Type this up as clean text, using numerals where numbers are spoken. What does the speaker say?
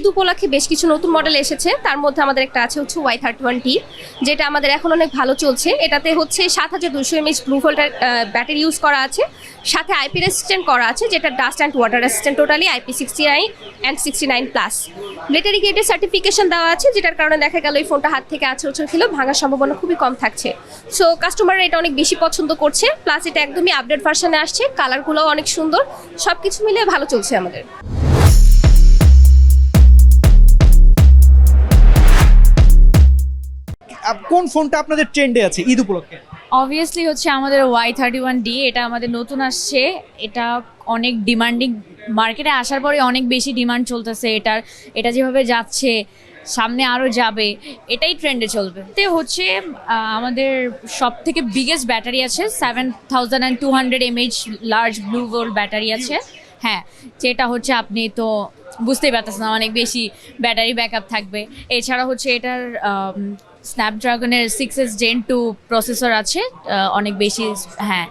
ঈদ উপলক্ষে বেশ কিছু নতুন মডেল এসেছে, তার মধ্যে আমাদের একটা আছে হচ্ছে Y31T, যেটা আমাদের এখন অনেক ভালো চলছে। এটাতে হচ্ছে 7200 mAh ব্লু ভোল্টের ব্যাটারি ইউজ করা আছে, সাথে আইপি রেসিস্ট্যান্ট করা আছে, যেটা dust and water resistant, totally IP69 and 69+। Battery গেটের সার্টিফিকেশন দেওয়া আছে, যেটার কারণে দেখা গেল এই ফোনটা হাত থেকে আছড় খেলেও ভাঙার সম্ভাবনা খুবই কম থাকছে। সো কাস্টমাররা এটা অনেক বেশি পছন্দ করছে, প্লাস এটা একদমই আপডেট ভার্সনে আসছে, কালারগুলোও অনেক সুন্দর, সব কিছু মিলে ভালো চলছে আমাদের। কোন ফোনটা আপনাদের ট্রেন্ডে আছে ঈদ উপলক্ষে? অবভিয়াসলি হচ্ছে আমাদের Y31D, এটা আমাদের নতুন আসছে। এটা অনেক ডিমান্ডিং, মার্কেটে আসার পরে অনেক বেশি ডিমান্ড চলতেছে এটার। এটা যেভাবে যাচ্ছে সামনে আরও যাবে, এটাই ট্রেন্ডে চলবে। তে হচ্ছে আমাদের সব থেকে বিগেস্ট ব্যাটারি আছে, 7200 mAh large blue volt battery আছে। হ্যাঁ, যেটা হচ্ছে আপনি তো বুঝতেই পারতেছেন অনেক বেশি ব্যাটারি ব্যাকআপ থাকবে। এছাড়া হচ্ছে এটার স্ন্যাপড্রাগনের 6S Gen 2 প্রসেসর আছে, অনেক বেশি। হ্যাঁ,